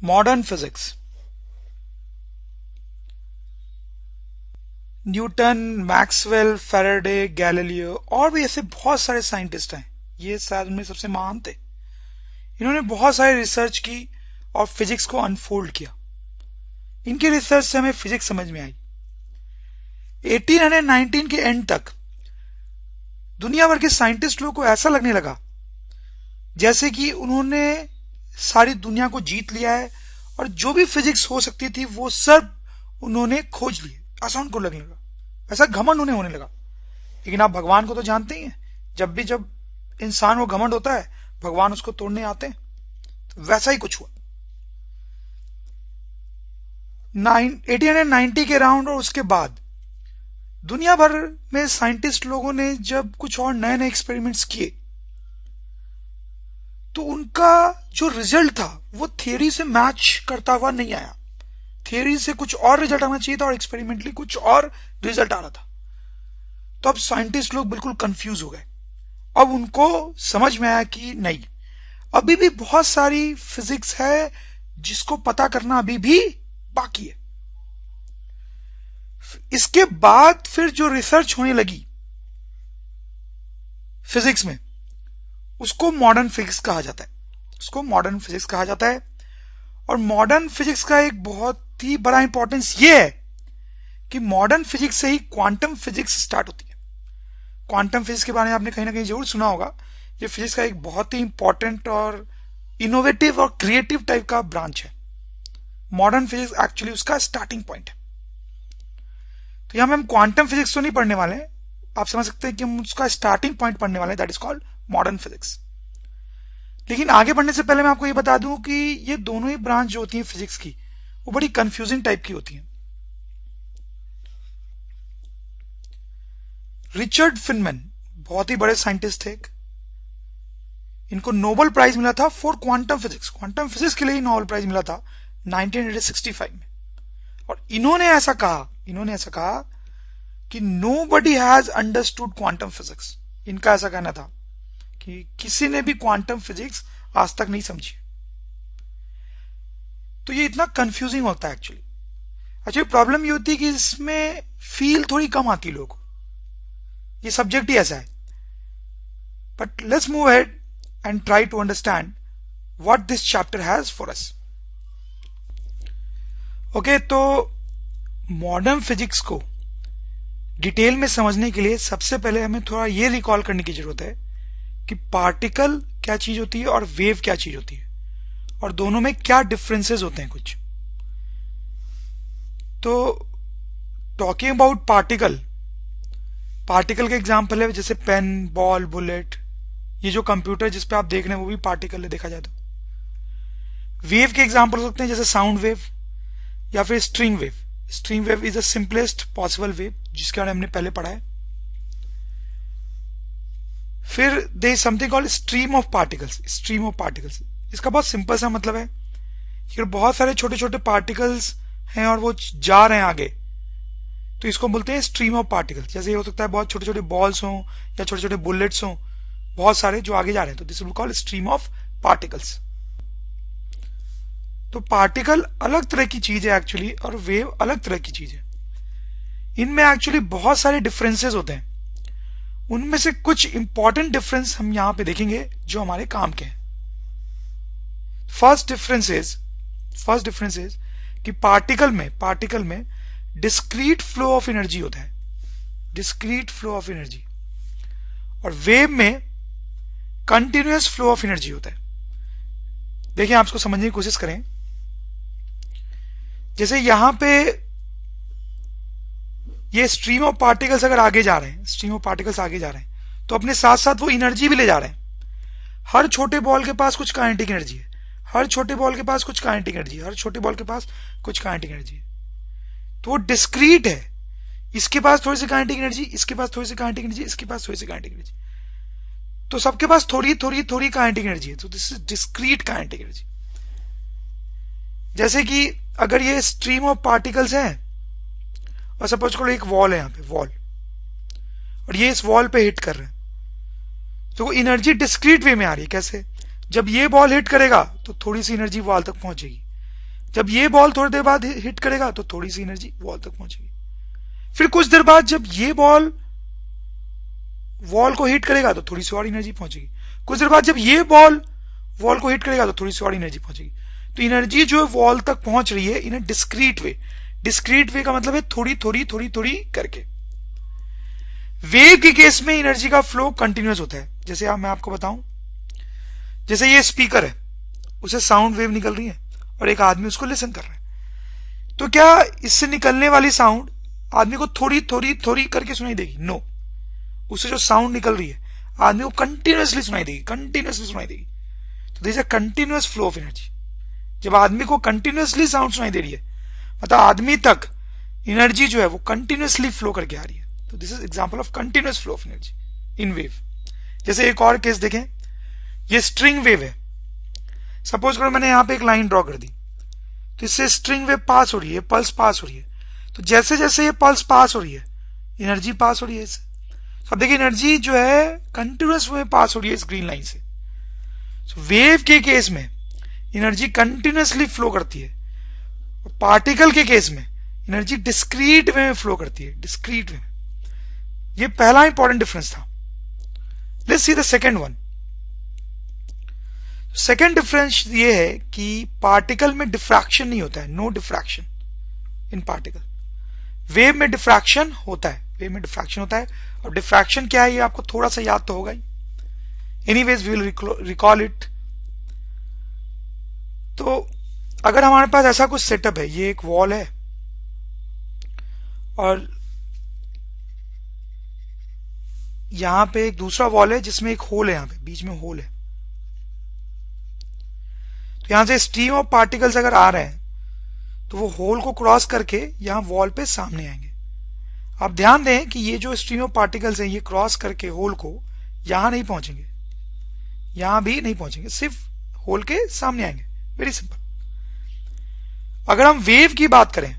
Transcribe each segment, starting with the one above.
Modern physics. Newton, Maxwell, Faraday, Galileo और भी ऐसे बहुत सारे साइंटिस्ट हैं। ये शायद उनमें सबसे महान थे। इन्होंने बहुत सारे रिसर्च की और फिजिक्स को अनफोल्ड किया। इनके रिसर्च से हमें फिजिक्स समझ में आई। 1819 के एंड तक दुनिया भर के साइंटिस्ट लोगों को ऐसा लगने लगा जैसे कि उन्होंने सारी दुनिया को जीत लिया है और जो भी फिजिक्स हो सकती थी वो सब उन्होंने खोज लिए। ऐसा उनको लगने लगा, ऐसा घमंड उन्हें होने लगा। लेकिन आप भगवान को तो जानते ही हैं, जब इंसान वो घमंड होता है भगवान उसको तोड़ने आते हैं। तो वैसा ही कुछ हुआ 1890 के राउंड। और उसके बाद दुनिया भर में साइंटिस्ट लोगों ने जब कुछ और नए नए एक्सपेरिमेंट्स किए तो उनका जो रिजल्ट था वो थियरी से मैच करता हुआ नहीं आया। थियरी से कुछ और रिजल्ट आना चाहिए था और एक्सपेरिमेंटली कुछ और रिजल्ट आ रहा था। तो अब साइंटिस्ट लोग बिल्कुल कंफ्यूज हो गए। अब उनको समझ में आया कि नहीं, अभी भी बहुत सारी फिजिक्स है जिसको पता करना अभी भी बाकी है। इसके बाद फिर जो रिसर्च होने लगी फिजिक्स में उसको मॉडर्न फिजिक्स कहा जाता है। उसको मॉडर्न फिजिक्स कहा जाता है। और मॉडर्न फिजिक्स का एक बहुत ही बड़ा इंपॉर्टेंस ये है कि मॉडर्न फिजिक्स से ही क्वांटम फिजिक्स स्टार्ट होती है। क्वांटम फिजिक्स के बारे में आपने कहीं ना कहीं जरूर सुना होगा। ये फिजिक्स का एक बहुत ही इंपॉर्टेंट और इनोवेटिव और क्रिएटिव टाइप का ब्रांच है। मॉडर्न फिजिक्स एक्चुअली उसका स्टार्टिंग पॉइंट है। तो यहां में हम क्वांटम फिजिक्स तो नहीं पढ़ने वाले हैं, आप समझ सकते हैं कि हम उसका स्टार्टिंग पॉइंट पढ़ने वाले हैं, that is called modern physics. लेकिन आगे बढ़ने से पहले मैं आपको ये बता दूं कि ये दोनों ही ब्रांच जो होती है फिजिक्स की वो बड़ी कंफ्यूजिंग टाइप की होती है। रिचर्ड फिनमैन बहुत ही बड़े साइंटिस्ट थे। इनको नोबेल प्राइज मिला था for quantum physics. Quantum physics के लिए ही नोबेल प्राइज मिला था 1965 में। और इन्होंने ऐसा कहा कि nobody has understood quantum physics. इनका ऐसा कहना था कि किसी ने भी क्वांटम फिजिक्स आज तक नहीं समझी। तो ये इतना कंफ्यूजिंग होता है एक्चुअली प्रॉब्लम ये होती है कि इसमें फील थोड़ी कम आती है लोगों को। ये सब्जेक्ट ही ऐसा है। But let's move ahead and try to understand what this chapter has for us. Okay, तो मॉडर्न फिजिक्स को डिटेल में समझने के लिए सबसे पहले हमें थोड़ा ये रिकॉल करने की जरूरत है कि पार्टिकल क्या चीज होती है और वेव क्या चीज होती है और दोनों में क्या डिफरेंसेस होते हैं कुछ। तो टॉकिंग अबाउट पार्टिकल के एग्जांपल है जैसे पेन, बॉल, बुलेट। ये जो कंप्यूटर जिस पे आप देख रहे हैं वो भी पार्टिकल है देखा जाए तो। वेव के एग्जांपल हो सकते हैं जैसे साउंड वेव या फिर string wave. String wave is the simplest possible wave जिसके बारे में हमने पहले पढ़ा है। फिर there is something called stream of particles. Stream of particles इसका बहुत सिंपल सा मतलब है कि बहुत सारे छोटे छोटे पार्टिकल्स हैं और वो जा रहे हैं आगे, तो इसको बोलते हैं स्ट्रीम ऑफ पार्टिकल्स। जैसे ये हो सकता है बहुत छोटे छोटे बॉल्स हों या छोटे छोटे बुलेट्स हों, बहुत सारे जो आगे जा रहे हैं, तो this will call stream of particles. तो पार्टिकल अलग तरह की चीज है एक्चुअली और वेव अलग तरह की चीज है। इनमें एक्चुअली बहुत सारे डिफरेंसेस होते हैं। उनमें से कुछ इंपॉर्टेंट डिफरेंस हम यहां पे देखेंगे जो हमारे काम के हैं। फर्स्ट डिफरेंस इज कि पार्टिकल में डिस्क्रीट फ्लो ऑफ एनर्जी होता है, डिस्क्रीट फ्लो ऑफ एनर्जी। और वेव में कंटिन्यूअस फ्लो ऑफ एनर्जी होता है। देखिए आप इसको समझने की कोशिश करें। जैसे यहां पे ये स्ट्रीम ऑफ पार्टिकल्स अगर आगे जा रहे हैं, तो अपने साथ साथ वो एनर्जी भी ले जा रहे हैं। हर छोटे बॉल के पास कुछ काइनेटिक एनर्जी है, हर छोटे बॉल के पास कुछ काइनेटिक एनर्जी है, हर छोटे बॉल के पास कुछ काइनेटिक एनर्जी है। तो वो डिस्क्रीट है। इसके पास थोड़ी सी काइनेटिक एनर्जी, इसके पास थोड़ी सी काइनेटिक एनर्जी, इसके पास थोड़ी सी काइनेटिक एनर्जी। तो सबके पास थोड़ी काइनेटिक एनर्जी है। तो this is discrete kinetic energy. जैसे कि अगर ये स्ट्रीम ऑफ पार्टिकल्स हैं और सपोज करो एक वॉल है, यहां पे वॉल, और ये इस वॉल पे हिट कर रहे हैं, तो वो एनर्जी डिस्क्रीट वे में आ रही है। कैसे? जब ये बॉल हिट करेगा तो थोड़ी सी एनर्जी वॉल तक पहुंचेगी, जब ये बॉल थोड़ी देर बाद हिट करेगा तो थोड़ी सी एनर्जी वॉल तक पहुंचेगी। फिर कुछ देर बाद जब ये बॉल वॉल को हिट करेगा तो थोड़ी सी और एनर्जी पहुंचेगी। कुछ देर बाद जब ये बॉल वॉल को हिट करेगा तो थोड़ी सी और एनर्जी पहुंचेगी। तो एनर्जी जो है वॉल तक पहुंच रही है इन अ डिस्क्रीट वे। डिस्क्रीट वे का मतलब है थोड़ी थोड़ी थोड़ी थोड़ी करके। वेव के केस में एनर्जी का फ्लो कंटिन्यूअस होता है। जैसे मैं आपको बताऊं, जैसे ये स्पीकर है, उसे साउंड वेव निकल रही है और एक आदमी उसको लिसन कर रहा है, तो क्या इससे निकलने वाली साउंड आदमी को थोड़ी थोड़ी थोड़ी करके सुनाई देगी? नो, उससे जो साउंड निकल रही है आदमी को कंटिन्यूअसली सुनाई देगी, कंटिन्यूअसली सुनाई देगी। तो this is a continuous flow of energy. जब आदमी को कंटिन्यूअसली साउंड सुनाई दे रही है मतलब आदमी तक एनर्जी जो है वो कंटिन्यूअसली फ्लो करके आ रही है। तो this is example of continuous flow of energy in wave. जैसे एक और केस देखें, ये स्ट्रिंग वेव है। सपोज करो मैंने यहां पे एक लाइन ड्रॉ कर दी, तो इससे स्ट्रिंग वेव पास हो रही है, पल्स पास हो रही है। तो जैसे जैसे ये पल्स पास हो रही है एनर्जी पास हो रही है इससे। अब देखिए एनर्जी जो है कंटिन्यूअस वे पास हो रही है इस ग्रीन लाइन से। वेव के केस में एनर्जी कंटिन्यूअसली फ्लो करती है, और पार्टिकल के केस में एनर्जी डिस्क्रीट वे में फ्लो करती है, डिस्क्रीट वे में। ये पहला इंपॉर्टेंट डिफरेंस था। Let's see the second one. Second difference ये है कि पार्टिकल में डिफ्रैक्शन नहीं होता है, नो डिफ्रैक्शन इन पार्टिकल। वेव में डिफ्रैक्शन होता है, वेव में डिफ्रैक्शन होता है। और डिफ्रैक्शन क्या है ये आपको थोड़ा सा याद तो होगा ही। Anyways we will recall it. तो अगर हमारे पास ऐसा कुछ सेटअप है, ये एक वॉल है और यहां पे एक दूसरा वॉल है जिसमें एक होल है, यहां पे बीच में होल है। तो यहां से स्ट्रीम ऑफ पार्टिकल्स अगर आ रहे हैं तो वो होल को क्रॉस करके यहां वॉल पे सामने आएंगे। आप ध्यान दें कि ये जो स्ट्रीम ऑफ पार्टिकल्स हैं ये क्रॉस करके होल को यहां नहीं पहुंचेंगे, यहां भी नहीं पहुंचेंगे, सिर्फ होल के सामने आएंगे। Very simple. अगर हम वेव की बात करें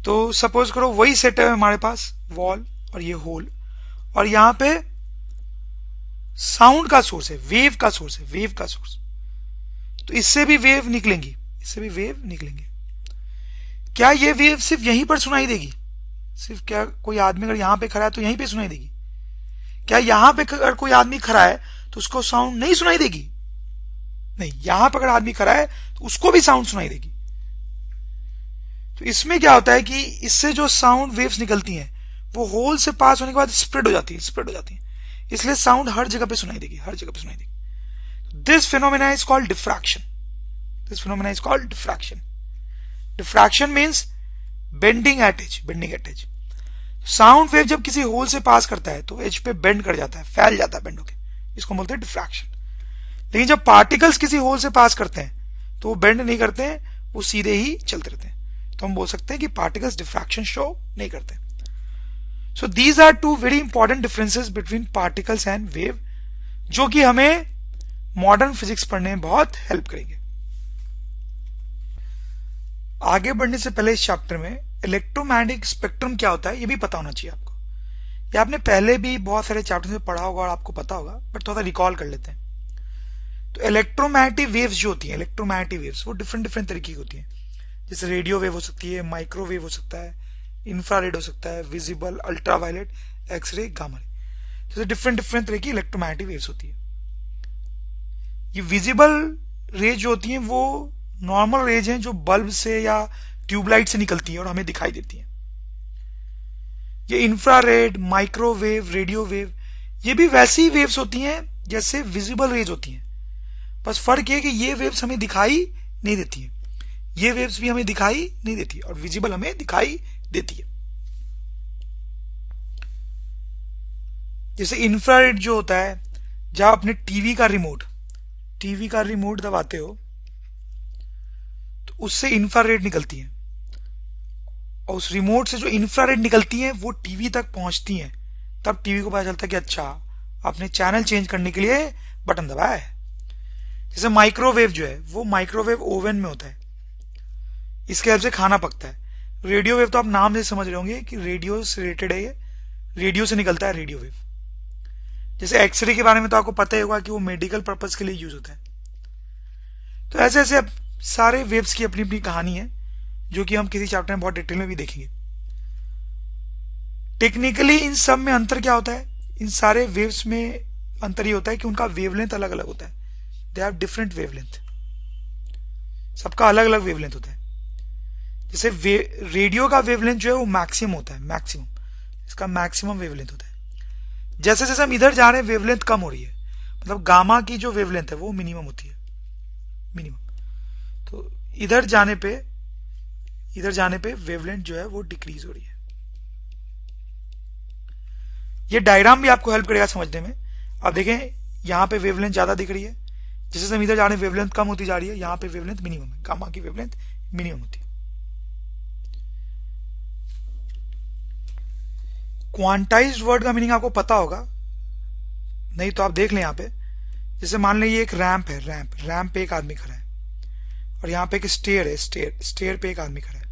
तो सपोज करो वही सेटअप है हमारे पास, वॉल और ये होल, और यहां पे साउंड का सोर्स है, वेव का सोर्स है, वेव का सोर्स। तो इससे भी वेव निकलेंगी, इससे भी वेव निकलेंगे। क्या ये वेव सिर्फ यहीं पर सुनाई देगी? सिर्फ क्या कोई आदमी अगर यहां पे खड़ा है तो यहीं पे सुनाई देगी? क्या यहां पे अगर कोई आदमी खड़ा है तो उसको साउंड नहीं सुनाई देगी? नहीं, यहां पर अगर आदमी खड़ा है तो उसको भी साउंड सुनाई देगी। तो इसमें क्या होता है कि इससे जो साउंड वेव्स निकलती हैं वो होल से पास होने के बाद स्प्रेड हो जाती है, स्प्रेड हो जाती है। इसलिए साउंड हर जगह पे सुनाई देगी, हर जगह पे सुनाई देगी। This phenomena is called diffraction. This phenomena is called diffraction. Diffraction means bending at edge, bending at edge. Sound wave जब किसी होल से पास करता है तो एज पे बेंड कर जाता है, फैल जाता है बेंड होके, इसको बोलते हैं डिफ्रैक्शन। लेकिन जब पार्टिकल्स किसी होल से पास करते हैं तो वो बेंड नहीं करते हैं, वो सीधे ही चलते रहते हैं। तो हम बोल सकते हैं कि पार्टिकल्स डिफ्रैक्शन शो नहीं करते। So these are two very important differences between particles and wave, जो कि हमें मॉडर्न फिजिक्स पढ़ने में बहुत हेल्प करेंगे। आगे बढ़ने से पहले इस चैप्टर में इलेक्ट्रोमैग्नेटिक स्पेक्ट्रम क्या होता है ये भी पता होना चाहिए आपको। ये आपने पहले भी बहुत सारे चैप्टर में पढ़ा होगा और आपको पता होगा, बट थोड़ा रिकॉल कर लेते हैं। तो इलेक्ट्रोमैग्नेटिक वेव्स जो होती हैं, इलेक्ट्रोमैग्नेटिक वेव्स वो डिफरेंट डिफरेंट तरीके की होती हैं। जैसे रेडियो वेव हो सकती है, माइक्रोवेव हो सकता है, इंफ्रारेड हो सकता है, visible, ultraviolet, x ray, gamma ray. जैसे डिफरेंट डिफरेंट तरह की इलेक्ट्रोमैग्नेटिक वेव्स होती है। ये विजिबल रेज जो होती हैं वो नॉर्मल रेज हैं जो बल्ब से या ट्यूबलाइट से निकलती है और हमें दिखाई देती है। ये इंफ्रारेड, माइक्रोवेव, रेडियो वेव, ये भी वैसी वेव्स होती हैं जैसे विजिबल रेज होती हैं। बस फर्क ये कि ये वेव्स हमें दिखाई नहीं देती है, ये वेव्स भी हमें दिखाई नहीं देती और विजिबल हमें दिखाई देती है। जैसे इंफ्रारेड जो होता है, जब अपने टीवी का रिमोट दबाते हो तो उससे इंफ्रारेड निकलती है, और उस रिमोट से जो इंफ्रारेड निकलती है वो टीवी तक पहुंचती है। तब टीवी को पता चलता है कि अच्छा आपने चैनल चेंज करने के लिए बटन दबाया है। जैसे माइक्रोवेव जो है वो माइक्रोवेव ओवन में होता है, इसके हेल्प से खाना पकता है। रेडियो वेव तो आप नाम से समझ रहे होंगे कि रेडियो से रिलेटेड है, ये रेडियो से निकलता है रेडियो वेव। जैसे एक्सरे के बारे में तो आपको पता ही होगा कि वो मेडिकल पर्पज के लिए यूज होता है। तो ऐसे ऐसे सारे वेव्स की अपनी अपनी कहानी है, जो कि हम किसी चैप्टर में बहुत डिटेल में भी देखेंगे। टेक्निकली इन सब में अंतर क्या होता है? इन सारे वेव्स में अंतर ये होता है कि उनका वेवलेंथ अलग अलग होता है। दे हैव डिफरेंट वेवलेंथ, सबका अलग अलग वेवलेंथ होता है। जैसे रेडियो का वेवलेंथ जो है वो मैक्सिमम होता है, मैक्सिमम, इसका मैक्सिमम वेवलेंथ होता है। जैसे जैसे हम इधर जा रहे हैं वेवलेंथ कम हो रही है, मतलब गामा की जो वेवलेंथ है वो मिनिमम होती है, मिनिमम। तो इधर जाने पे वेवलेंथ जो है वो डिक्रीज हो रही है। ये डायग्राम भी आपको हेल्प करेगा समझने में। अब देखें यहां पे वेवलेंथ ज्यादा दिख रही है, जैसे हम इधर जा रहे हैं वेवलेंथ कम होती जा रही है, यहां पे वेवलेंथ मिनिमम है, गामा की वेवलेंथ मिनिमम होती है। क्वांटाइज्ड वर्ड का मीनिंग आपको पता होगा, नहीं तो आप देख लें यहां पे। जैसे मान लें ये एक रैंप है, रैंप पे एक आदमी खड़ा है, और यहां पे एक स्टेयर है, स्टेयर पे एक आदमी खड़ा है।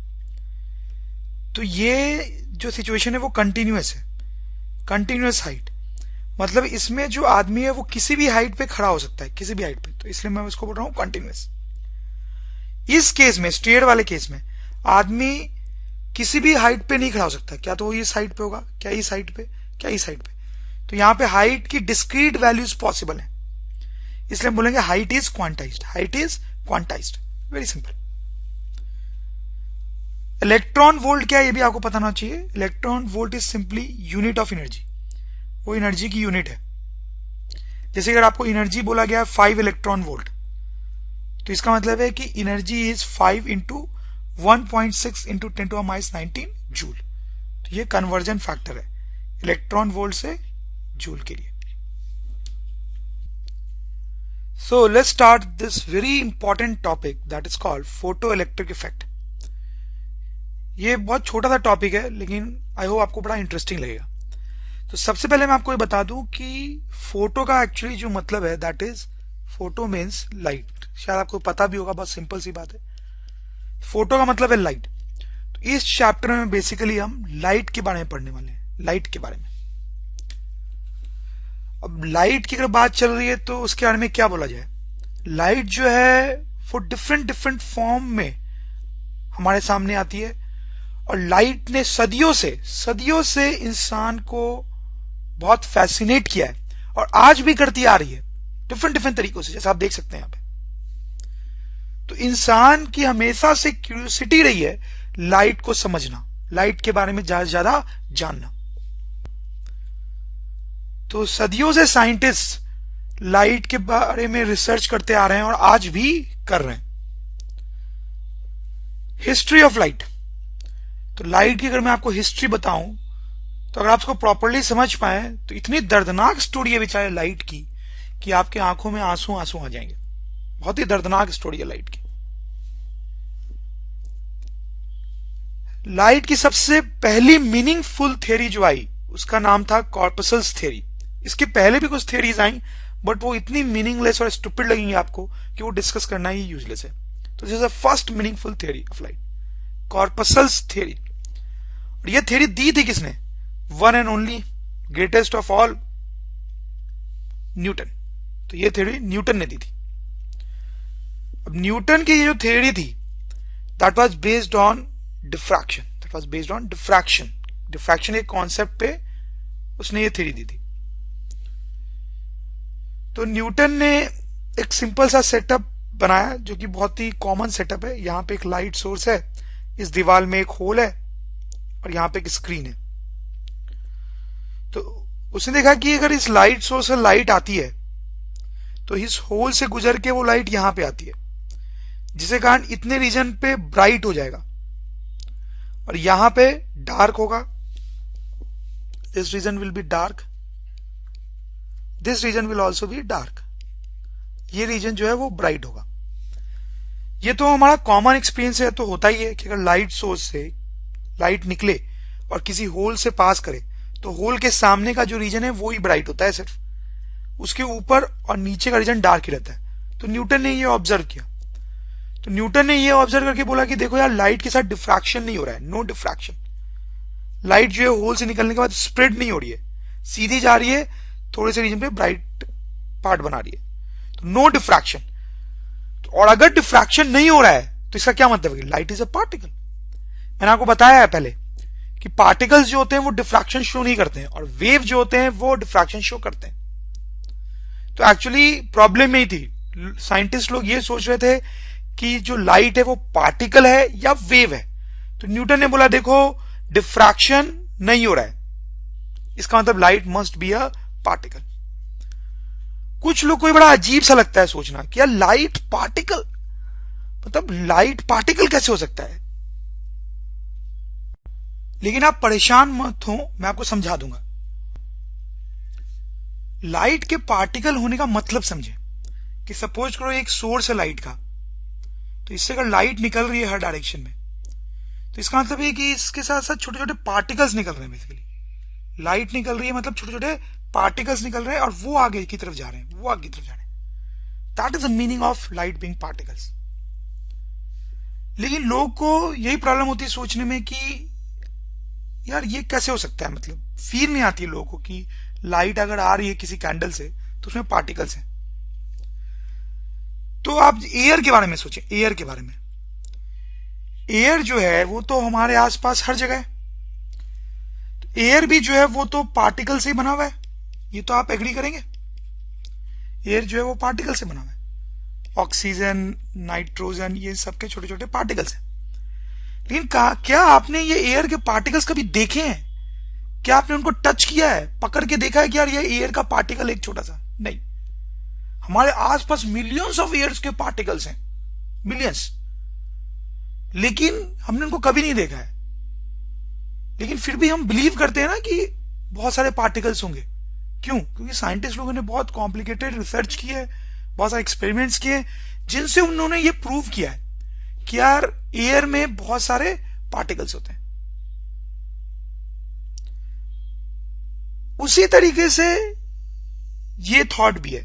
तो ये जो सिचुएशन है वो कंटिन्यूअस है, कंटिन्यूअस हाइट, मतलब इसमें जो आदमी है वो किसी भी हाइट पे खड़ा हो सकता है, किसी भी हाइट पे, तो इसलिए मैं उसको बोल रहा हूं कंटिन्यूअस। इस केस में, स्टेयर वाले केस में, आदमी किसी भी हाइट पे नहीं खड़ा हो सकता, क्या तो वो इस हाइट पे होगा, क्या इस हाइट पे, क्या इस हाइट पे। तो यहां पे हाइट की डिस्क्रीट वैल्यूज पॉसिबल है, इसलिए हम बोलेंगे height is quantized, height is quantized, very simple. Electron volt क्या है ये भी आपको पता होना चाहिए। Electron volt is simply unit of energy, वो एनर्जी की यूनिट है। जैसे अगर आपको एनर्जी बोला गया 5 इलेक्ट्रॉन वोल्ट, तो इसका मतलब है कि energy is 5 into 1.6 into 10⁻19 joule. तो ये कन्वर्जन फैक्टर है इलेक्ट्रॉन वोल्ट से जूल के लिए। So let's start this very important topic that is called photo electric effect. ये बहुत छोटा सा टॉपिक है, लेकिन आई होप आपको बड़ा इंटरेस्टिंग लगेगा। तो सबसे पहले मैं आपको ये बता दूं कि फोटो का एक्चुअली जो मतलब है that is, photo means light. शायद आपको पता भी होगा, बहुत सिंपल सी बात है। फोटो का मतलब है लाइट। तो इस चैप्टर में बेसिकली हम लाइट के बारे में पढ़ने वाले हैं, लाइट के बारे में। अब लाइट की अगर बात चल रही है तो उसके बारे में क्या बोला जाए। लाइट जो है वो डिफरेंट डिफरेंट फॉर्म में हमारे सामने आती है, और लाइट ने सदियों से इंसान को बहुत फैसिनेट किया है, और आज भी करती आ रही है डिफरेंट डिफरेंट तरीकों से, जैसा आप देख सकते हैं यहां पे। तो इंसान की हमेशा से क्यूरियोसिटी रही है लाइट को समझना, लाइट के बारे में ज्यादा से ज्यादा जानना। तो सदियों से साइंटिस्ट लाइट के बारे में रिसर्च करते आ रहे हैं और आज भी कर रहे हैं। History of light. तो लाइट की अगर मैं आपको हिस्ट्री बताऊं, तो अगर आप उसको प्रॉपरली समझ पाए तो इतनी दर्दनाक स्टोरी है बेचारे लाइट की कि आपके आंखों में आंसू आंसू आ जाएंगे। बहुत ही दर्दनाक स्टोरी है लाइट की। लाइट की सबसे पहली मीनिंगफुल थ्योरी जो आई उसका नाम था कॉर्पसल्स थ्योरी। इसके पहले भी कुछ थ्योरीज आई, बट वो इतनी मीनिंगलेस और स्टूपिड लगेंगे आपको कि वो डिस्कस करना ही यूजलेस है। तो this is the first meaningful theory of light, corpuscles theory. और ये थ्योरी दी थी किसने? One and only greatest of all, Newton. तो ये थ्योरी न्यूटन ने दी थी। अब न्यूटन की ये जो थ्योरी थी that was based on diffraction, diffraction के कॉन्सेप्ट पे उसने ये थ्योरी दी थी। तो न्यूटन ने एक सिंपल सा सेटअप बनाया जो कि बहुत ही कॉमन सेटअप है। यहां पे एक लाइट सोर्स है, इस दीवार में एक होल है, और यहां पे एक स्क्रीन है। तो उसने देखा कि अगर इस लाइट सोर्स से लाइट आती है तो इस होल से गुजर के वो लाइट यहां पे आती है, जिसके कारण इतने रीजन पे ब्राइट हो जाएगा और यहां पे डार्क होगा। This region will be dark, this region will also be dark. ये रीजन जो है वो ब्राइट होगा। ये तो हमारा कॉमन एक्सपीरियंस है, तो होता ही है कि अगर लाइट सोर्स से लाइट निकले और किसी होल से पास करे तो होल के सामने का जो रीजन है वो ही ब्राइट होता है, सिर्फ उसके ऊपर और नीचे का रीजन डार्क ही रहता है। तो न्यूटन ने ये ऑब्जर्व किया। तो न्यूटन ने ये ऑब्जर्व करके बोला कि देखो यार, लाइट के साथ डिफ्रैक्शन नहीं हो रहा है, नो डिफ्रैक्शन। लाइट जो है होल से निकलने के बाद स्प्रेड नहीं हो रही है, सीधी जा रही है, थोड़े से रीजन पे ब्राइट पार्ट बना रही है, तो नो डिफ्रैक्शन। और अगर डिफ्रैक्शन नहीं हो रहा है तो इसका क्या मतलब है? Light is a particle. मैंने आपको बताया है पहले कि पार्टिकल्स जो होते हैं वो डिफ्रैक्शन शो नहीं करते हैं और वेव जो होते हैं वो डिफ्रैक्शन शो करते हैं। तो एक्चुअली प्रॉब्लम यही थी, साइंटिस्ट लोग ये सोच रहे थे कि जो लाइट है वो पार्टिकल है या वेव है। तो न्यूटन ने बोला देखो डिफ्रैक्शन नहीं हो रहा है, इसका मतलब light must be a particle. कुछ लोग को बड़ा अजीब सा लगता है सोचना कि यार लाइट पार्टिकल, मतलब लाइट पार्टिकल कैसे हो सकता है? लेकिन आप परेशान मत हो, मैं आपको समझा दूंगा। लाइट के पार्टिकल होने का मतलब समझे कि सपोज करो एक सोर्स है लाइट का, तो इससे अगर लाइट निकल रही है हर डायरेक्शन में, तो इसका मतलब ये कि इसके साथ साथ छोटे छोटे पार्टिकल्स निकल रहे हैं। बेसिकली लाइट निकल रही है मतलब छोटे छोटे पार्टिकल्स निकल रहे हैं और वो आगे की तरफ जा रहे हैं, वो आगे की तरफ जा रहे हैं। That is the meaning of light being particles. लेकिन लोगों को यही प्रॉब्लम होती है सोचने में कि यार ये कैसे हो सकता है, मतलब फील नहीं आती है लोगों को कि लाइट अगर आ रही है किसी कैंडल से तो उसमें पार्टिकल्स हैं। तो आप एयर के बारे में सोचें, एयर के बारे में। एयर जो है वो तो हमारे आसपास हर जगह है, तो एयर भी जो है वो तो पार्टिकल से ही बना हुआ है, ये तो आप एग्री करेंगे। एयर जो है वो पार्टिकल से बना हुआ है, ऑक्सीजन, नाइट्रोजन, ये सबके छोटे छोटे पार्टिकल्स हैं। लेकिन क्या आपने ये एयर के पार्टिकल्स कभी देखे हैं? क्या आपने उनको टच किया है, पकड़ के देखा है कि यार ये एयर का पार्टिकल एक छोटा सा? नहीं, हमारे आसपास मिलियंस ऑफ एयर्स के पार्टिकल्स हैं, मिलियंस, लेकिन हमने उनको कभी नहीं देखा है। लेकिन फिर भी हम बिलीव करते हैं ना कि बहुत सारे पार्टिकल्स होंगे। क्यों? क्योंकि साइंटिस्ट लोगों ने बहुत कॉम्प्लिकेटेड रिसर्च की है, बहुत सारे एक्सपेरिमेंट्स किए, जिनसे उन्होंने ये प्रूव किया है कि यार एयर में बहुत सारे पार्टिकल्स होते हैं। उसी तरीके से ये थॉट भी है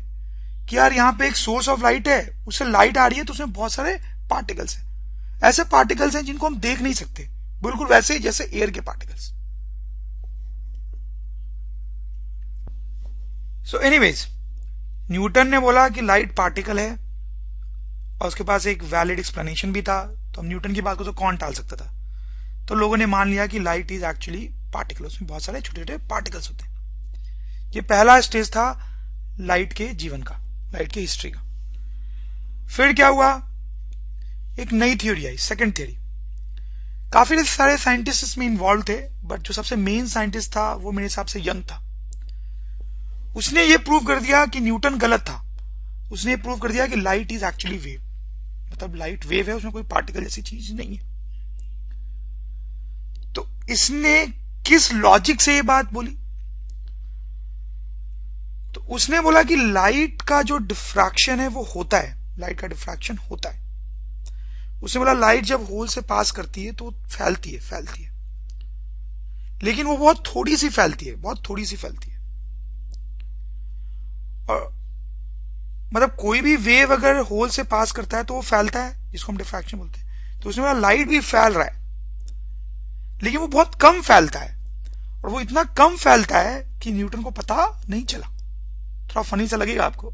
कि यार यहां पे एक सोर्स ऑफ लाइट है, उससे लाइट आ रही है तो उसमें बहुत सारे पार्टिकल्स हैं। ऐसे पार्टिकल्स हैं जिनको हम देख नहीं सकते, बिल्कुल वैसे ही जैसे एयर के पार्टिकल्स। सो एनीवेज, न्यूटन ने बोला कि लाइट पार्टिकल है और उसके पास एक वैलिड एक्सप्लेनेशन भी था, तो हम न्यूटन की बात को तो कौन टाल सकता था। तो लोगों ने मान लिया कि लाइट इज एक्चुअली पार्टिकल, उसमें बहुत सारे छोटे छोटे पार्टिकल्स होते हैं। ये पहला स्टेज था लाइट के जीवन का, लाइट की हिस्ट्री का। फिर क्या हुआ, एक नई थ्योरी आई, सेकंड थ्योरी। काफी सारे साइंटिस्ट इसमें इन्वॉल्व थे, बट जो सबसे मेन साइंटिस्ट था वो मेरे हिसाब से यंग था। उसने ये प्रूव कर दिया कि न्यूटन गलत था। उसने ये प्रूव कर दिया कि लाइट इज एक्चुअली वेव, मतलब लाइट वेव है, उसमें कोई पार्टिकल जैसी चीज नहीं है। तो इसने किस लॉजिक से ये बात बोली? तो उसने बोला कि लाइट का जो डिफ्रैक्शन है वो होता है, लाइट का डिफ्रैक्शन होता है। उसने बोला लाइट जब होल से पास करती है तो फैलती है, लेकिन वो बहुत थोड़ी सी फैलती है, बहुत थोड़ी सी फैलती है। और मतलब कोई भी वेव अगर होल से पास करता है तो वो फैलता है, जिसको हम डिफ्रैक्शन बोलते हैं। तो उसने बोला लाइट भी फैल रहा है, लेकिन वो बहुत कम फैलता है, और वो इतना कम फैलता है कि न्यूटन को पता नहीं चला। थोड़ा फनी सा लगेगा आपको,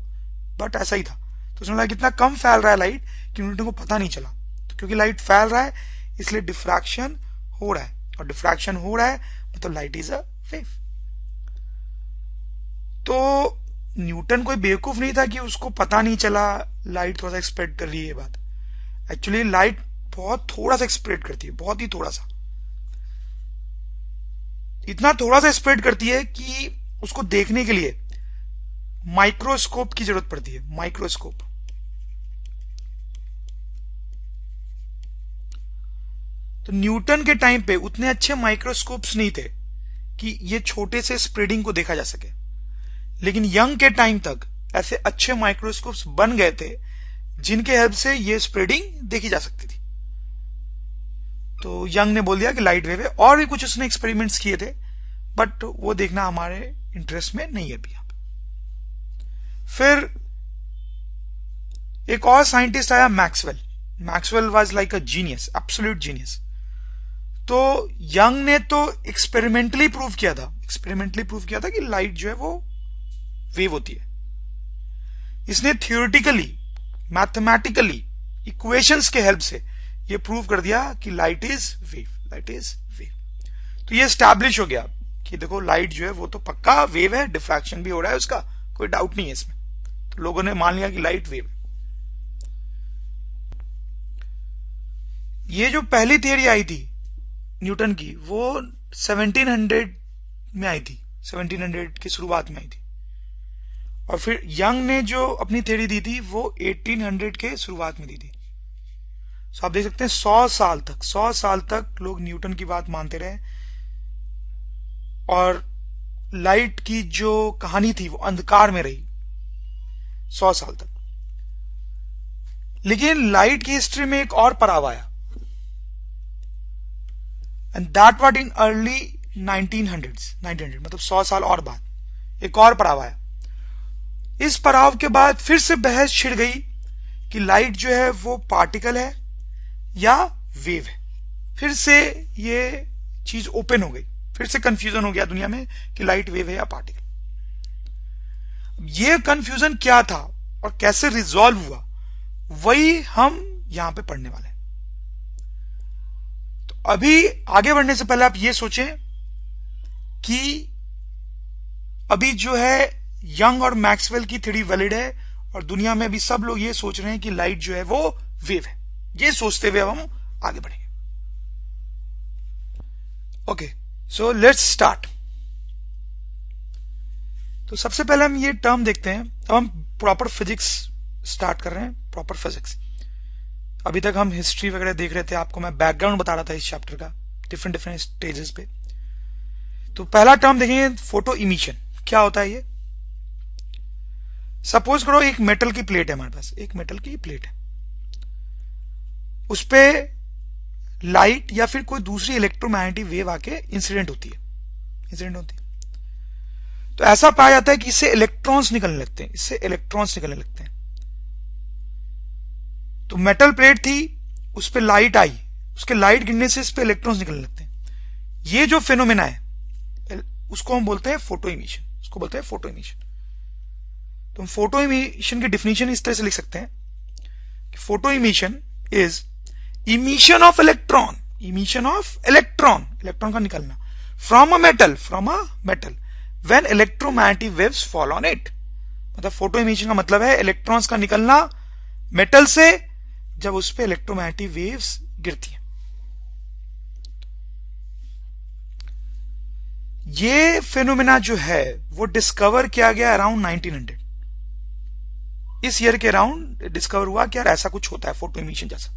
बट ऐसा ही था। तो उसने बोला कितना कम फैल रहा है लाइट कि न्यूटन को पता नहीं चला। तो क्योंकि लाइट फैल रहा है इसलिए डिफ्रैक्शन हो रहा है, और डिफ्रैक्शन हो रहा है मतलब लाइट इज अ वेव। तो न्यूटन कोई बेवकूफ नहीं था कि उसको पता नहीं चला लाइट थोड़ा सा स्प्रेड कर रही है। ये बात एक्चुअली लाइट बहुत थोड़ा सा स्प्रेड करती है, बहुत ही थोड़ा सा, इतना थोड़ा सा स्प्रेड करती है कि उसको देखने के लिए माइक्रोस्कोप की जरूरत पड़ती है, माइक्रोस्कोप। तो न्यूटन के टाइम पे उतने अच्छे माइक्रोस्कोप्स नहीं थे कि ये छोटे से स्प्रेडिंग को देखा जा सके, लेकिन यंग के टाइम तक ऐसे अच्छे माइक्रोस्कोप्स बन गए थे जिनके हेल्प से ये स्प्रेडिंग देखी जा सकती थी। तो यंग ने बोल दिया कि लाइट वेव है, और भी कुछ उसने एक्सपेरिमेंट्स किए थे, बट वो देखना हमारे इंटरेस्ट में नहीं है अभी। फिर एक और साइंटिस्ट आया, Maxwell. Maxwell was like a genius, absolute genius. तो यंग ने तो एक्सपेरिमेंटली प्रूव किया था कि लाइट जो है वो वेव होती है। इसने थियोरेटिकली मैथमेटिकली इक्वेशंस के हेल्प से ये प्रूव कर दिया कि light is wave, light is wave. तो ये एस्टैब्लिश हो गया कि देखो लाइट जो है वो तो पक्का वेव है, डिफ्रैक्शन भी हो रहा है उसका, कोई डाउट नहीं है इसमें। तो लोगों ने मान लिया कि लाइट वेव है। ये जो पहली थियरी आई थी न्यूटन की वो 1700 में आई थी, 1700 की शुरुआत में आई थी। और फिर यंग ने जो अपनी थ्योरी दी थी वो 1800 के शुरुआत में दी थी। तो आप देख सकते हैं 100 साल तक लोग न्यूटन की बात मानते रहे और लाइट की जो कहानी थी वो अंधकार में रही 100 साल तक। लेकिन लाइट की हिस्ट्री में एक और पड़ाव आया, and that was in early 1900 मतलब 100 साल और बाद एक और पड़ाव आया। इस पड़ाव के बाद फिर से बहस छिड़ गई कि लाइट जो है वो पार्टिकल है या वेव है। फिर से ये चीज ओपन हो गई, फिर से कंफ्यूजन हो गया दुनिया में कि लाइट वेव है या पार्टिकल। ये कंफ्यूजन क्या था और कैसे रिजॉल्व हुआ, वही हम यहां पे पढ़ने वाले हैं। तो अभी आगे बढ़ने से पहले आप ये सोचें कि अभी जो है यंग और मैक्सवेल की थ्योरी वैलिड है और दुनिया में भी सब लोग ये सोच रहे हैं कि लाइट जो है वो वेव है। ये सोचते हुए अब हम आगे बढ़ेंगे। Okay, so let's start. तो सबसे पहले हम ये टर्म देखते हैं। अब हम प्रॉपर फिजिक्स स्टार्ट कर रहे हैं, प्रॉपर फिजिक्स। अभी तक हम हिस्ट्री वगैरह देख रहे थे, आपको मैं बैकग्राउंड बता रहा था इस चैप्टर का डिफरेंट डिफरेंट स्टेजेस पे। तो पहला टर्म देखेंगे फोटो इमिशन। क्या होता है ये? सपोज करो एक मेटल की प्लेट है हमारे पास, एक मेटल की प्लेट है, उस पे लाइट या फिर कोई दूसरी इलेक्ट्रोमैग्नेटिक वेव आके इंसिडेंट होती है। तो ऐसा पाया जाता है कि इससे इलेक्ट्रॉन्स निकलने लगते हैं, तो मेटल प्लेट थी, उस पे लाइट आई, उसके लाइट गिरने से इस पे इलेक्ट्रॉन्स निकलने लगते हैं। ये जो फेनोमेना है उसको हम बोलते हैं फोटो इमिशन। तो हम फोटो इमिशन की डेफिनेशन इस तरह से लिख सकते हैं कि photo emission is emission of electron का निकलना from a metal when electromagnetic waves fall on it. मतलब फोटो इमिशन का मतलब है इलेक्ट्रॉन्स का निकलना मेटल से जब उस पे इलेक्ट्रोमैग्नेटिक वेव्स गिरती हैं। ये फेनोमेना जो है वो डिस्कवर किया गया अराउंड 1900। इस ईयर के अराउंड डिस्कवर हुआ कि यार ऐसा कुछ होता है फोटो इमिशन जैसा।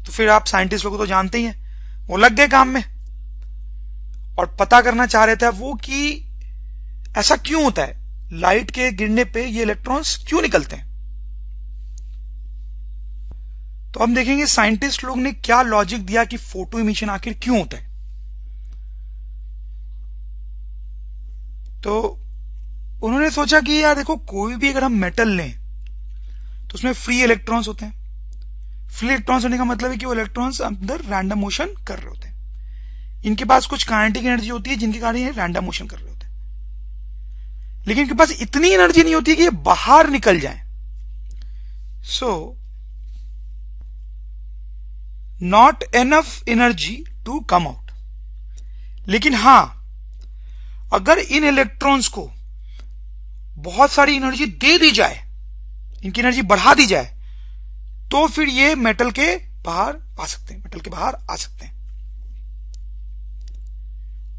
तो फिर आप साइंटिस्ट लोग तो जानते ही हैं, वो लग गए काम में और पता करना चाह रहे थे वो कि ऐसा क्यों होता है, लाइट के गिरने पे ये इलेक्ट्रॉन्स क्यों निकलते हैं। तो हम देखेंगे साइंटिस्ट लोग ने क्या लॉजिक दिया कि फोटो इमिशन आखिर क्यों होता है। तो उन्होंने सोचा कि यार देखो, कोई भी अगर हम मेटल लें तो उसमें फ्री इलेक्ट्रॉन्स होते हैं। फ्री इलेक्ट्रॉन्स होने का मतलब है कि वो इलेक्ट्रॉन्स अंदर रैंडम मोशन कर रहे होते हैं। इनके पास कुछ काइनेटिक एनर्जी होती है जिनके कारण ये रैंडम मोशन कर रहे होते हैं, लेकिन इनके पास इतनी एनर्जी नहीं होती कि ये बाहर निकल जाए। So not enough energy to come out. लेकिन हां, अगर इन इलेक्ट्रॉन्स को बहुत सारी एनर्जी दे दी जाए, इनकी एनर्जी बढ़ा दी जाए, तो फिर ये मेटल के बाहर आ सकते हैं,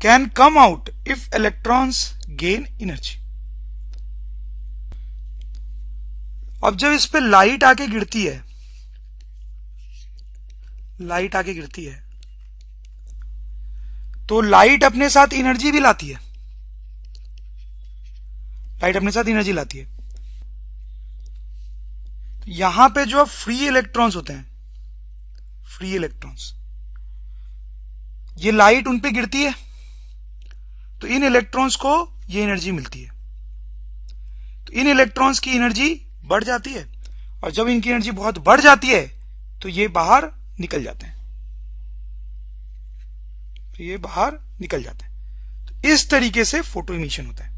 can come out if electrons gain energy. अब जब इस पे लाइट आके गिरती है, तो लाइट अपने साथ एनर्जी भी लाती है। यहां पे जो फ्री इलेक्ट्रॉन्स होते हैं, ये लाइट उन पे गिरती है तो इन इलेक्ट्रॉन्स को ये एनर्जी मिलती है। तो इन इलेक्ट्रॉन्स की एनर्जी बढ़ जाती है और जब इनकी एनर्जी बहुत बढ़ जाती है तो ये बाहर निकल जाते हैं। तो इस तरीके से फोटो इमिशन होता है।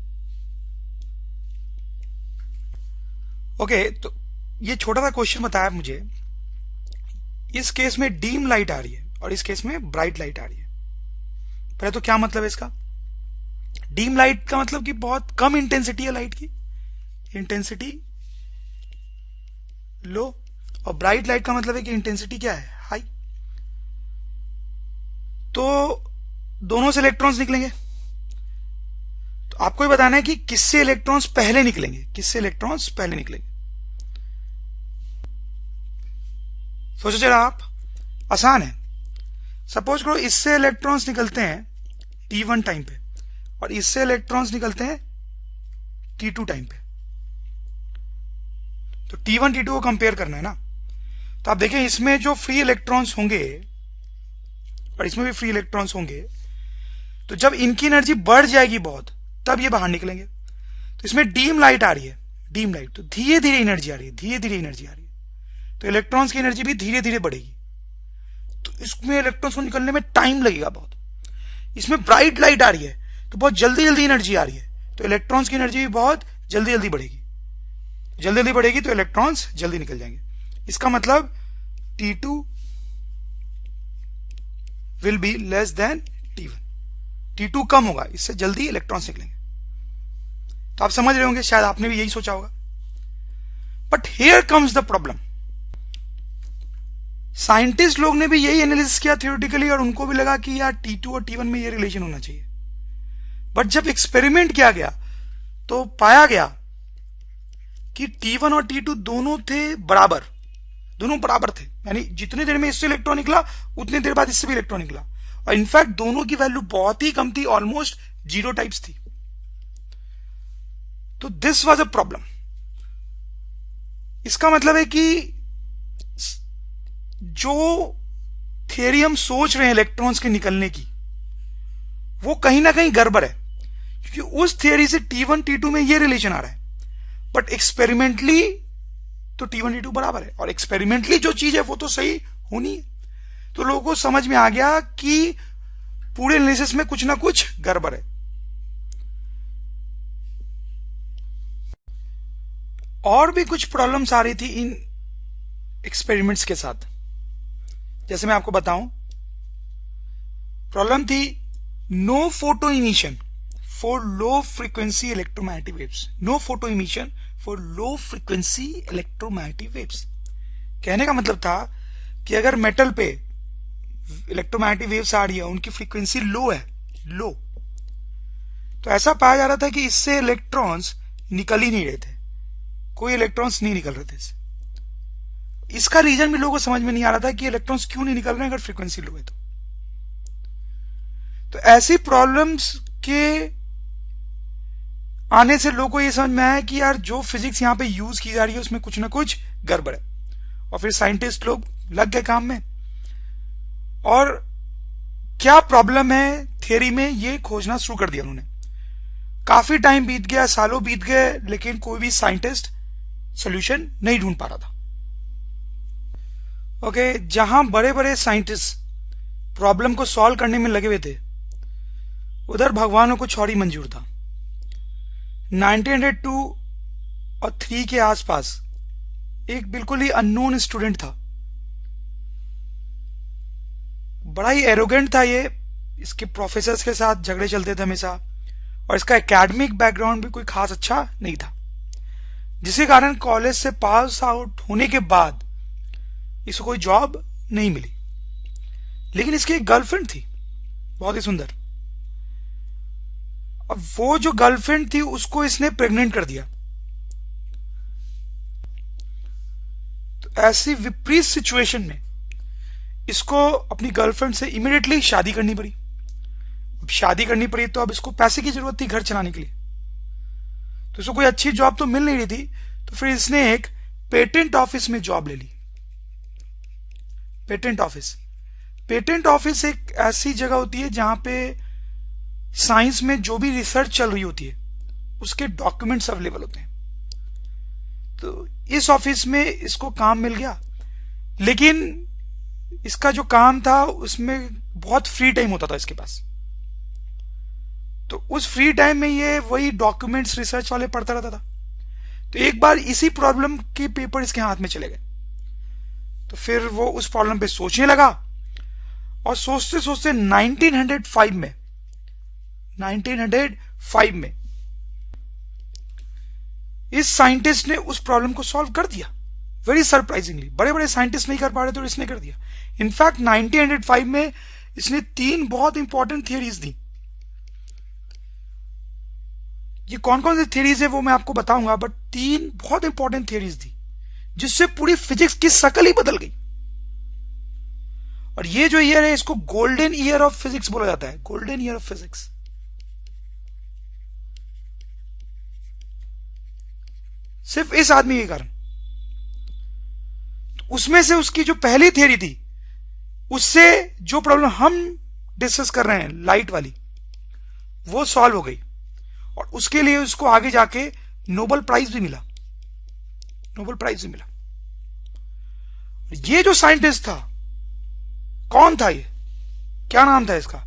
ओके, तो ये छोटा सा क्वेश्चन बताया मुझे, इस केस में डीम लाइट आ रही है और इस केस में ब्राइट लाइट आ रही है। पहले तो क्या मतलब है इसका? डीम लाइट का मतलब कि बहुत कम इंटेंसिटी है लाइट की, इंटेंसिटी लो, और ब्राइट लाइट का मतलब है कि इंटेंसिटी क्या है, हाई। तो दोनों से इलेक्ट्रॉन्स निकलेंगे, तो आपको ये बताना है कि किससे इलेक्ट्रॉन्स पहले निकलेंगे, किससे इलेक्ट्रॉन्स पहले निकलेंगे। सोचो जरा आप, आसान है। सपोज करो इससे इलेक्ट्रॉन्स निकलते हैं T1 टाइम पे और इससे इलेक्ट्रॉन्स निकलते हैं T2 टाइम पे। तो T1 T2 को कंपेयर करना है ना। तो आप देखें इसमें जो फ्री इलेक्ट्रॉन्स होंगे और इसमें भी फ्री इलेक्ट्रॉन्स होंगे, तो जब इनकी एनर्जी बढ़ जाएगी बहुत तब ये बाहर निकलेंगे। तो इसमें डीम लाइट आ रही है, डीम लाइट, तो धीरे धीरे एनर्जी आ रही है, धीरे धीरे एनर्जी आ रही है, तो इलेक्ट्रॉन्स की एनर्जी भी धीरे धीरे बढ़ेगी। तो इसमें इलेक्ट्रॉन्स को निकलने में टाइम लगेगा बहुत। इसमें ब्राइट लाइट आ रही है तो बहुत जल्दी जल्दी एनर्जी आ रही है, तो इलेक्ट्रॉन्स की एनर्जी भी बहुत जल्दी जल्दी बढ़ेगी, जल्दी जल्दी बढ़ेगी तो इलेक्ट्रॉन्स जल्दी निकल जाएंगे। इसका मतलब T2 will be less than T1, T2 कम होगा, इससे जल्दी इलेक्ट्रॉन्स निकलेंगे। तो आप समझ रहे होंगे, शायद आपने भी यही सोचा होगा। But here comes the problem. Scientist लोग ने भी यही एनालिसिस किया थ्योरेटिकली और उनको भी लगा कि यार T2 और T1 में ये रिलेशन होना चाहिए। बट जब एक्सपेरिमेंट किया गया तो पाया गया कि T1 और T2 दोनों थे बराबर, दोनों बराबर थे, यानी जितनी देर में इससे इलेक्ट्रॉन निकला उतनी देर बाद इससे भी इलेक्ट्रॉन निकला, और इनफैक्ट दोनों की वैल्यू बहुत ही कम थी, ऑलमोस्ट 0 टाइप्स थी। तो दिस वाज अ प्रॉब्लम। इसका मतलब है कि जो थियरी हम सोच रहे हैं इलेक्ट्रॉन्स के निकलने की, वो कहीं ना कहीं गड़बड़ है, क्योंकि उस थियरी से T1 T2 में ये रिलेशन आ रहा है, बट एक्सपेरिमेंटली तो T1 T2 बराबर है, और एक्सपेरिमेंटली जो चीज है वो तो सही होनी है। तो लोगों को समझ में आ गया कि पूरे एनालिसिस में कुछ ना कुछ गड़बड़ है। और भी कुछ प्रॉब्लम्स आ रही थी इन एक्सपेरिमेंट्स के साथ। जैसे मैं आपको बताऊं, प्रॉब्लम थी no photo emission for low frequency electromagnetic waves, no photo emission for low frequency electromagnetic waves. कहने का मतलब था कि अगर मेटल पे इलेक्ट्रोमैग्नेटिक वेव्स आ रही है, उनकी फ्रीक्वेंसी लो है, लो, तो ऐसा पाया जा रहा था कि इससे इलेक्ट्रॉन्स निकल ही नहीं रहे थे, कोई इलेक्ट्रॉन्स नहीं निकल रहे थे इससे। इसका रीजन भी लोगों को समझ में नहीं आ रहा था कि इलेक्ट्रॉन्स क्यों नहीं निकल रहे हैं अगर फ्रीक्वेंसी लो है तो ऐसी प्रॉब्लम्स के आने से लोगों को यह समझ में आया कि यार जो फिजिक्स यहां पे यूज की जा रही है उसमें कुछ ना कुछ गड़बड़ है, और फिर साइंटिस्ट लोग लग गए काम में और क्या प्रॉब्लम है थियरी में ये खोजना शुरू कर दिया उन्होंने। काफी टाइम बीत गया, सालों बीत गए, लेकिन कोई भी साइंटिस्ट सॉल्यूशन नहीं ढूंढ पा रहा था। ओके, जहां बड़े बड़े साइंटिस्ट प्रॉब्लम को सॉल्व करने में लगे हुए थे, उधर भगवान को कुछ और ही मंजूर था। 1902 और 3 के आसपास एक बिल्कुल ही अननोन स्टूडेंट था, बड़ा ही एरोगेंट था ये, इसके प्रोफेसर्स के साथ झगड़े चलते थे हमेशा, और इसका एकेडमिक बैकग्राउंड भी कोई खास अच्छा नहीं था, जिसके कारण कॉलेज से पास आउट होने के बाद इसको कोई जॉब नहीं मिली। लेकिन इसकी एक गर्लफ्रेंड थी, बहुत ही सुंदर। अब वो जो गर्लफ्रेंड थी उसको इसने प्रेग्नेंट कर दिया। तो ऐसी विपरीत सिचुएशन में इसको अपनी गर्लफ्रेंड से इमीडिएटली शादी करनी पड़ी। अब शादी करनी पड़ी तो अब इसको पैसे की जरूरत थी घर चलाने के लिए, तो इसको कोई अच्छी जॉब तो मिल नहीं रही थी, तो फिर इसने एक पेटेंट ऑफिस में जॉब ले ली। पेटेंट ऑफिस एक ऐसी जगह होती है जहां पे साइंस में जो भी रिसर्च चल रही होती है उसके डॉक्यूमेंट्स अवेलेबल होते हैं। तो इस ऑफिस में इसको काम मिल गया, लेकिन इसका जो काम था उसमें बहुत फ्री टाइम होता था इसके पास। तो उस फ्री टाइम में ये वही डॉक्यूमेंट्स रिसर्च वाले पढ़ता रहता था। तो एक बार इसी प्रॉब्लम के पेपर इसके हाथ में चले गए, तो फिर वो उस प्रॉब्लम पे सोचने लगा, और सोचते सोचते 1905 में इस साइंटिस्ट ने उस प्रॉब्लम को सॉल्व कर दिया। वेरी सरप्राइजिंगली, बड़े बड़े साइंटिस्ट नहीं कर पा रहे तो इसने कर दिया। इनफैक्ट 1905 में इसने 3 बहुत इंपॉर्टेंट थियरीज दी। ये कौन कौन सी थियरीज है वो मैं आपको बताऊंगा, बट 3 बहुत इंपॉर्टेंट थियरीज दी जिससे पूरी फिजिक्स की शक्ल ही बदल गई। और ये जो ईयर है इसको गोल्डन ईयर ऑफ फिजिक्स बोला जाता है, गोल्डन ईयर ऑफ फिजिक्स। सिर्फ इस आदमी के कारण। तो उसमें से उसकी जो पहली थियरी थी, उससे जो प्रॉब्लम हम डिस्कस कर रहे हैं लाइट वाली, वो सॉल्व हो गई, और उसके लिए उसको आगे जाके नोबेल प्राइज भी मिला, नोबेल प्राइज भी मिला। ये जो साइंटिस्ट था, कौन था ये, क्या नाम था इसका?